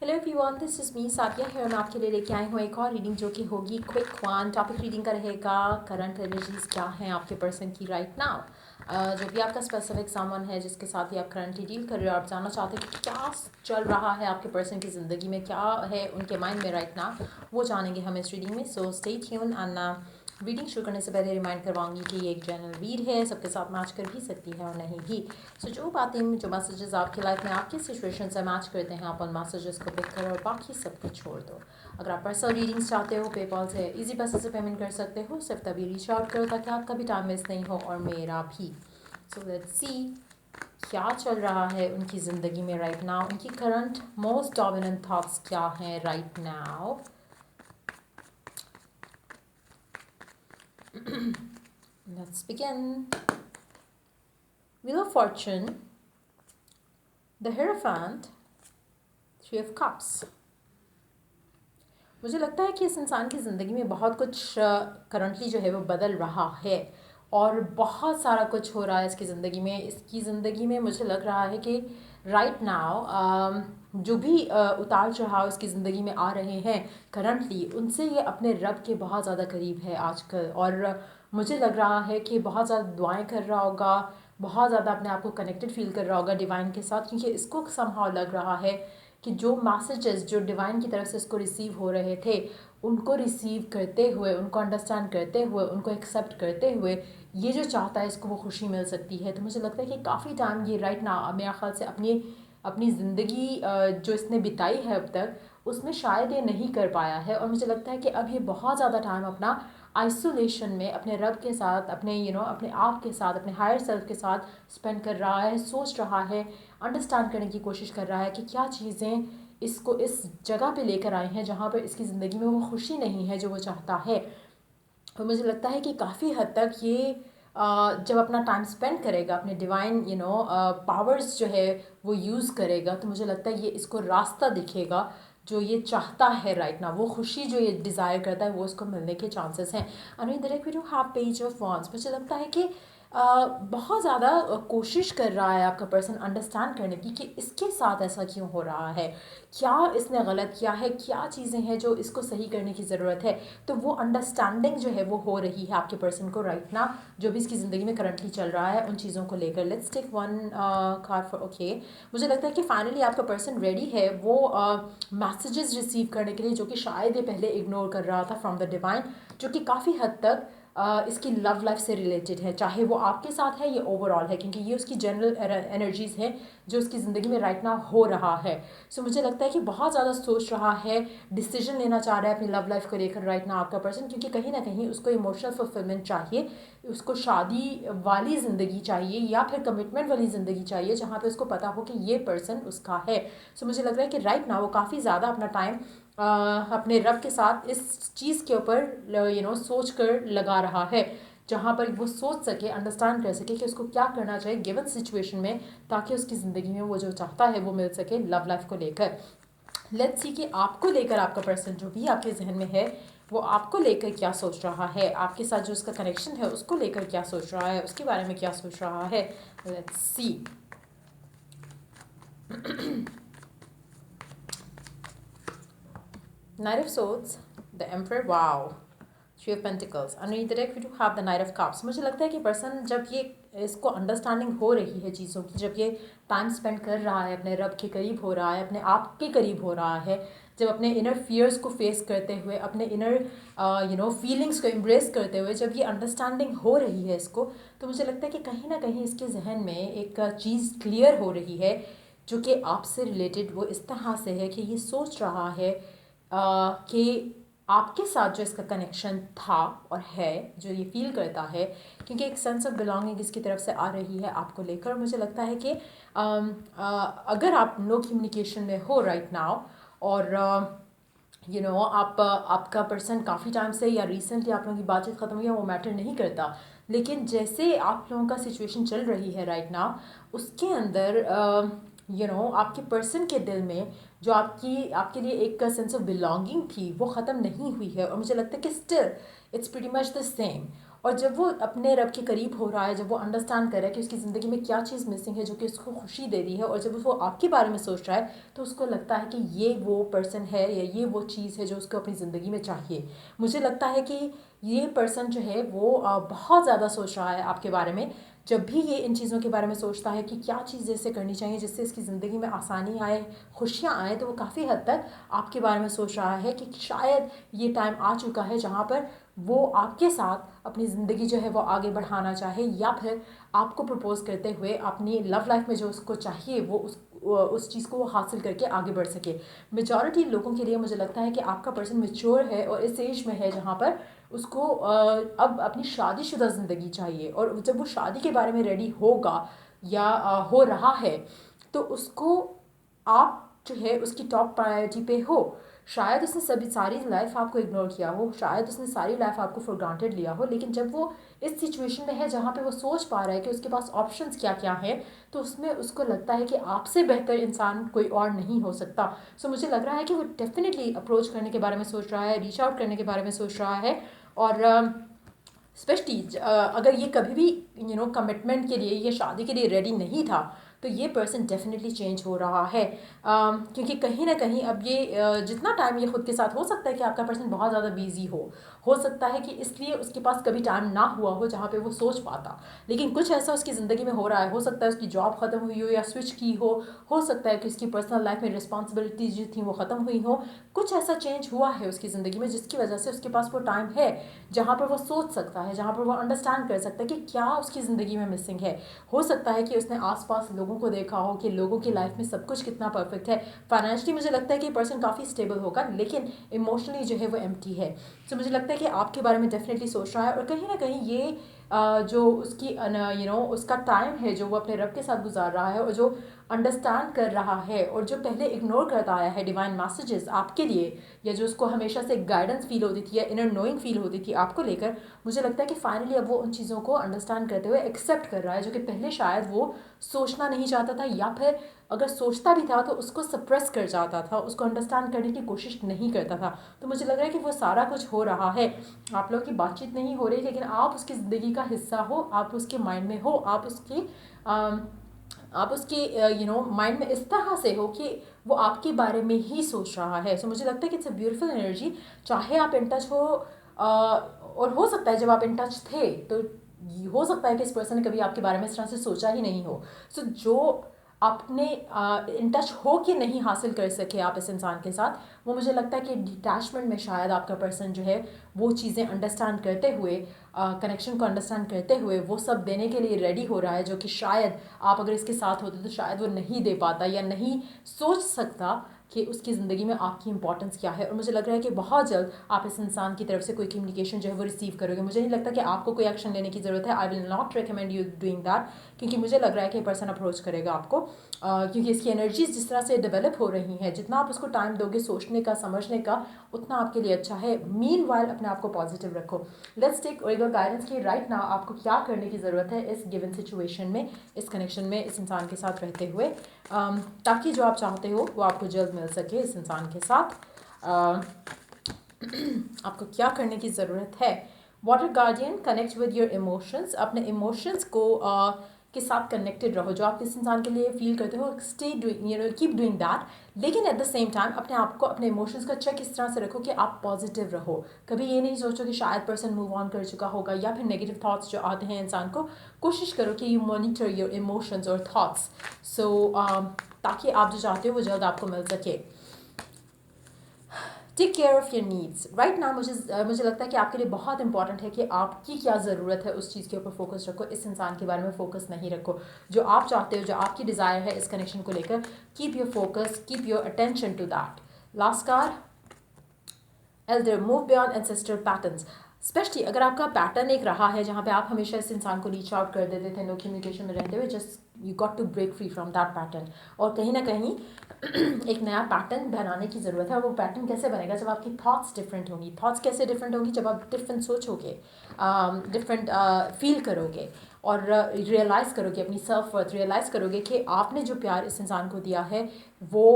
Hello everyone, this is me Sadia है और मैं आपके लिए लेके आई हूँ एक और रीडिंग जो कि होगी क्विक वन। टॉपिक रीडिंग का रहेगा करंट एनर्जीज क्या हैं आपके पर्सन की राइट नाउ। जो भी आपका स्पेसिफिक सामान है जिसके साथ ही आप करंटली डील कर रहे हो, आप जानना चाहते हो कि क्या चल रहा है आपके पर्सन की ज़िंदगी में, क्या है उनके माइंड में राइट नाउ, वो जानेंगे हम इस रीडिंग में। So stay tune and reading शुरू करने से पहले रिमाइंड करवाऊंगी कि ये एक जनरल रीड है, सबके साथ मैच कर भी सकती है और नहीं भी। सो जो बातें, जो मैसेजेस आपकी लाइफ में आपकी सिचुएशन से मैच करते हैं, आप उन मैसेजेस को पिक करो और बाकी सब कुछ छोड़ दो। अगर आप पर्सनल रीडिंग्स चाहते हो, पेपॉल से इजी पैसे से पेमेंट कर सकते हो। सिर्फ तभी रीच आउट करो ताकि आपका भी टाइम वेस्ट नहीं हो और मेरा भी। सो लेट्स सी क्या चल रहा है उनकी ज़िंदगी में राइट नाउ, उनकी करंट मोस्ट डोमिनेंट थॉट्स क्या हैं right now. Let's begin. Wheel of Fortune, the Hierophant, Three of Cups. मुझे लगता है कि इस इंसान की ज़िंदगी में बहुत कुछ करंटली जो है वो बदल रहा है और बहुत सारा कुछ हो रहा है इसकी ज़िंदगी में। इसकी ज़िंदगी में मुझे लग रहा है कि राइट नाउ जो भी उतार चढ़ाव इसकी ज़िंदगी में आ रहे हैं करंटली, उनसे ये अपने रब के बहुत ज़्यादा करीब है आजकल। और मुझे लग रहा है कि बहुत ज़्यादा दुआएं कर रहा होगा, बहुत ज़्यादा अपने आप को कनेक्टेड फील कर रहा होगा डिवाइन के साथ, क्योंकि इसको समहाउ लग रहा है कि जो मैसेजेस जो डिवाइन की तरफ से इसको रिसीव हो रहे थे, उनको रिसीव करते हुए, उनको अंडरस्टैंड करते हुए, उनको एक्सेप्ट करते हुए ये जो चाहता है इसको वो खुशी मिल सकती है। तो मुझे लगता है कि काफ़ी टाइम ये राइट ना मेरा ख्याल से अपनी अपनी ज़िंदगी जो इसने बिताई है अब तक, उसमें शायद ये नहीं कर पाया है। और मुझे लगता है कि अब ये बहुत ज़्यादा टाइम अपना आइसोलेशन में अपने रब के साथ, अपने अपने आप के साथ, अपने हायर सेल्फ के साथ स्पेंड कर रहा है, सोच रहा है, अंडरस्टैंड करने की कोशिश कर रहा है कि क्या चीज़ें इसको इस जगह पे लेकर आई हैं जहाँ पर इसकी ज़िंदगी में वो खुशी नहीं है जो वो चाहता है। और मुझे लगता है कि काफ़ी हद तक ये जब अपना टाइम स्पेंड करेगा, अपने डिवाइन पावर्स जो है वो यूज़ करेगा, तो मुझे लगता है ये इसको रास्ता दिखेगा जो ये चाहता है राइट ना, वो खुशी जो ये डिज़ायर करता है वो इसको मिलने के चांसेस हैं। And in direct we do have page of wands. मुझे लगता है कि बहुत ज़्यादा कोशिश कर रहा है आपका पर्सन अंडरस्टैंड करने की कि इसके साथ ऐसा क्यों हो रहा है, क्या इसने गलत किया है, क्या चीज़ें हैं जो इसको सही करने की ज़रूरत है। तो वो अंडरस्टैंडिंग जो है वो हो रही है आपके पर्सन को राइट ना, जो भी इसकी ज़िंदगी में करंटली चल रहा है उन चीज़ों को लेकर। Let's take one card for okay. मुझे लगता है कि फाइनली आपका पर्सन रेडी है वो मैसेजेस रिसीव करने के लिए जो कि शायद ये पहले इग्नोर कर रहा था फ्रॉम द डिवाइन, जो कि काफ़ी हद तक इसकी लव लाइफ से रिलेटेड है, चाहे वो आपके साथ है या ओवरऑल है, क्योंकि ये उसकी जनरल एनर्जीज़ हैं जो उसकी ज़िंदगी में राइट नाउ हो रहा है। सो मुझे लगता है कि बहुत ज़्यादा सोच रहा है, डिसीजन लेना चाह रहा है अपनी लव लाइफ को लेकर राइट नाउ आपका पर्सन, क्योंकि कहीं ना कहीं उसको इमोशनल फुलफिलमेंट चाहिए, उसको शादी वाली ज़िंदगी चाहिए या फिर कमिटमेंट वाली ज़िंदगी चाहिए जहाँ पे उसको पता हो कि ये पर्सन उसका है। सो मुझे लग रहा है कि राइट नाउ वो काफ़ी ज़्यादा अपना टाइम अपने रब के साथ इस चीज़ के ऊपर सोच कर लगा रहा है, जहाँ पर वो सोच सके, अंडरस्टैंड कर सके कि उसको क्या करना चाहिए गिवन सिचुएशन में, ताकि उसकी ज़िंदगी में वो जो चाहता है वो मिल सके लव लाइफ को लेकर। लेट्स सी कि आपको लेकर आपका पर्सन जो भी आपके जहन में है वो आपको लेकर क्या सोच रहा है, आपके साथ जो उसका कनेक्शन है उसको लेकर क्या सोच रहा है, उसके बारे में क्या सोच रहा है। Let's see. Knight of Swords, the Emperor, wow, Three of Pentacles. Underneath the deck we do have the Knight of Cups. मुझे लगता है कि पर्सन जब ये इसको अंडरस्टैंडिंग हो रही है चीज़ों की, जब ये टाइम स्पेंड कर रहा है, अपने रब के करीब हो रहा है, अपने आप के करीब हो रहा है, जब अपने इनर फियर्स को फेस करते हुए, अपने इनर फीलिंग्स को एम्ब्रेस करते हुए जब ये अंडरस्टैंडिंग हो रही है इसको, तो मुझे लगता है कि कहीं ना कहीं इसके जहन में एक चीज़ क्लियर हो रही है जो कि आपसे रिलेटेड वो इस तरह से है कि ये सोच रहा है कि आपके साथ जो इसका कनेक्शन था और है, जो ये फील करता है, क्योंकि एक सेंस ऑफ बिलोंगिंग इसकी तरफ से आ रही है आपको लेकर। मुझे लगता है कि अगर आप नो कम्युनिकेशन में हो राइट नाउ और आप आपका पर्सन काफ़ी टाइम से या रिसेंटली आप लोगों की बातचीत ख़त्म हुई है, वो मैटर नहीं करता, लेकिन जैसे आप लोगों का सिचुएशन चल रही है राइट नाउ, उसके अंदर आपके पर्सन के दिल में जो आपके लिए एक सेंस ऑफ बिलोंगिंग थी वो ख़त्म नहीं हुई है। और मुझे लगता है कि still it's pretty much the same. और जब वो अपने रब के करीब हो रहा है, जब वो अंडरस्टैंड कर रहा है कि उसकी ज़िंदगी में क्या चीज़ मिसिंग है जो कि उसको खुशी दे रही है, और जब वो आपके बारे में सोच रहा है तो उसको लगता है कि ये वो पर्सन है या ये वो चीज़ है जो उसको अपनी ज़िंदगी में चाहिए। मुझे लगता है कि ये पर्सन जो है वो बहुत ज़्यादा सोच रहा है आपके बारे में। जब भी ये इन चीज़ों के बारे में सोचता है कि क्या चीज़ ऐसे करनी चाहिए जिससे इसकी ज़िंदगी में आसानी आए, खुशियाँ आए, तो वो काफ़ी हद तक आपके बारे में सोच रहा है कि शायद ये टाइम आ चुका है जहाँ पर वो आपके साथ अपनी ज़िंदगी जो है वो आगे बढ़ाना चाहे, या फिर आपको प्रपोज करते हुए अपनी लव लाइफ में जो उसको चाहिए वो उस चीज़ को वो हासिल करके आगे बढ़ सके। मेजॉरिटी लोगों के लिए मुझे लगता है कि आपका पर्सन मैच्योर है और इस एज में है जहाँ पर उसको अब अपनी शादीशुदा ज़िंदगी चाहिए, और जब वो शादी के बारे में रेडी होगा या हो रहा है तो उसको आप जो है उसकी टॉप प्रायोरिटी पे हो। शायद उसने सभी सारी लाइफ आपको इग्नोर किया हो, शायद उसने सारी लाइफ आपको फॉर ग्रांटेड लिया हो, लेकिन जब वो इस सिचुएशन में है जहाँ पे वो सोच पा रहा है कि उसके पास ऑप्शंस क्या क्या हैं, तो उसमें उसको लगता है कि आपसे बेहतर इंसान कोई और नहीं हो सकता। सो मुझे लग रहा है कि वो डेफिनेटली अप्रोच करने के बारे में सोच रहा है, रीच आउट करने के बारे में सोच रहा है। और स्पेशली अगर ये कभी भी कमिटमेंट के लिए, ये शादी के लिए रेडी नहीं था, तो ये पर्सन डेफिनेटली चेंज हो रहा है। क्योंकि कहीं ना कहीं अब ये जितना टाइम ये खुद के साथ, हो सकता है कि आपका पर्सन बहुत ज़्यादा बिजी हो सकता है कि इसलिए उसके पास कभी टाइम ना हुआ हो जहाँ पे वो सोच पाता, लेकिन कुछ ऐसा उसकी ज़िंदगी में हो रहा है। हो सकता है उसकी जॉब ख़त्म हुई हो या स्विच की हो सकता है कि उसकी पर्सनल लाइफ में रिस्पॉन्सिबिलिटीज जो थी वो ख़त्म हुई हो, कुछ ऐसा चेंज हुआ है उसकी ज़िंदगी में जिसकी वजह से उसके पास वो टाइम है जहाँ पर वो सोच सकता है, जहाँ पर वो अंडरस्टैंड कर सकता है कि क्या उसकी ज़िंदगी में मिसिंग है। हो सकता है कि उसने आसपास लोगों को देखा हो कि लोगों की लाइफ में सब कुछ कितना परफेक्ट है। फाइनेंशियली मुझे लगता है कि पर्सन काफ़ी स्टेबल होगा, लेकिन इमोशनली जो है वो एम्प्टी है। तो मुझे लगता है कि आपके बारे में डेफिनेटली सोच रहा है, और कहीं ना कहीं ये जो उसकी उसका टाइम है जो वो अपने रब के साथ गुजार रहा है, और जो अंडरस्टैंड कर रहा है, और जो पहले इग्नोर करता आया है डिवाइन मैसेजेस आपके लिए, या जो उसको हमेशा से गाइडेंस फील होती थी या इनर नोइंग फील होती थी आपको लेकर, मुझे लगता है कि फाइनली अब वो उन चीज़ों को अंडरस्टैंड करते हुए एक्सेप्ट कर रहा है, जो कि पहले शायद वो सोचना नहीं चाहता था, या फिर अगर सोचता भी था तो उसको सप्रेस कर जाता था, उसको अंडरस्टैंड करने की कोशिश नहीं करता था। तो मुझे लग रहा है कि वो सारा कुछ हो रहा है। आप लोगों की बातचीत नहीं हो रही, लेकिन आप उसकी ज़िंदगी का हिस्सा हो, आप उसके माइंड में हो, आप उसके माइंड में इस तरह से हो कि वो आपके बारे में ही सोच रहा है। सो मुझे लगता है कि इट्स अ ब्यूटीफुल एनर्जी। चाहे आप इन टच हो, और हो सकता है जब आप इन टच थे तो हो सकता है कि इस पर्सन ने कभी आपके बारे में इस तरह से सोचा ही नहीं हो। सो जो आपने इन टच हो के नहीं हासिल कर सके आप इस इंसान के साथ, वो मुझे लगता है कि डिटैचमेंट में शायद आपका पर्सन जो है वो चीज़ें अंडरस्टैंड करते हुए, कनेक्शन को अंडरस्टैंड करते हुए वो सब देने के लिए रेडी हो रहा है, जो कि शायद आप अगर इसके साथ होते तो शायद वो नहीं दे पाता या नहीं सोच सकता कि उसकी ज़िंदगी में आपकी इंपॉर्टेंस क्या है। और मुझे लग रहा है कि बहुत जल्द आप इस इंसान की तरफ से कोई कम्युनिकेशन जो है वो रिसीव करोगे। मुझे नहीं लगता कि आपको कोई एक्शन लेने की ज़रूरत है। I will not recommend you doing that, क्योंकि मुझे लग रहा है कि पर्सन अप्रोच करेगा आपको, क्योंकि इसकी एनर्जीज जिस तरह से डेवलप हो रही हैं, जितना आप उसको टाइम दोगे सोचने का, समझने का, उतना आपके लिए अच्छा है। मीनवाइल अपने आप को पॉजिटिव रखो। लेट्स टेक ओरिगल गाइडेंस की राइट नाउ आपको क्या करने की ज़रूरत है इस गिवन सिचुएशन में, इस कनेक्शन में, इस इंसान के साथ रहते हुए, ताकि जो आप चाहते हो वो आपको जल्द मिल सके इस इंसान के साथ। आपको क्या करने की ज़रूरत है? Water guardian, connect with your emotions. अपने इमोशंस को के साथ कनेक्टेड रहो। जो आप इस इंसान के लिए फील करते हो, stay doing, keep doing that, लेकिन एट द सेम टाइम अपने आप को, अपने इमोशंस का चेक इस तरह से रखो कि आप पॉजिटिव रहो। कभी ये नहीं सोचो कि शायद पर्सन मूव ऑन कर चुका होगा, या फिर नेगेटिव थॉट्स जो आते हैं इंसान को, कोशिश करो कि यू मॉनिटर योर इमोशंस और थॉट्स, ताकि आप जो चाहते हो वो जल्द आपको मिल सके। Take care of your needs right now. मुझे लगता है कि आपके लिए बहुत इंपॉर्टेंट है कि आपकी क्या ज़रूरत है उस चीज़ के ऊपर फोकस रखो, इस इंसान के बारे में फोकस नहीं रखो। जो आप चाहते हो, जो आपकी डिज़ायर है इस कनेक्शन को लेकर, keep your focus, keep your attention to that. Last card, elder, move beyond ancestor patterns. Specially अगर आपका पैटर्न एक रहा है जहाँ पे आप हमेशा इस इंसान को रीच आउट कर देते थे नो कम्युनिकेशन में रहते हुए, just you got to break free from that pattern, और कहीं ना कहीं एक नया पैटर्न बनाने की ज़रूरत है। और वो पैटर्न कैसे बनेगा? जब आपकी थॉट्स डिफरेंट होंगी। थॉट्स कैसे डिफरेंट होंगी? जब आप डिफरेंट सोचोगे, डिफरेंट फील करोगे, और रियलाइज़ करोगे अपनी सेल्फ वर्थ, रियलाइज़ करोगे कि आपने जो प्यार इस इंसान को दिया है वो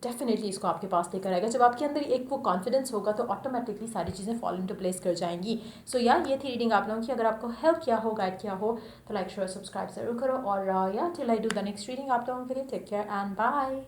डेफिनेटली इसको आपके पास लेकर आएगा। जब आपके अंदर एक वो कॉन्फिडेंस होगा तो ऑटोमेटिकली सारी चीज़ें फॉल इनटू प्लेस कर जाएंगी। सो यार ये थी रीडिंग आप लोगों की। अगर आपको हेल्प किया हो, गाइड किया हो, तो लाइक शेयर सब्सक्राइब जरूर करो। और या till I do the next reading आप लोगों के लिए टेक केयर एंड बाय।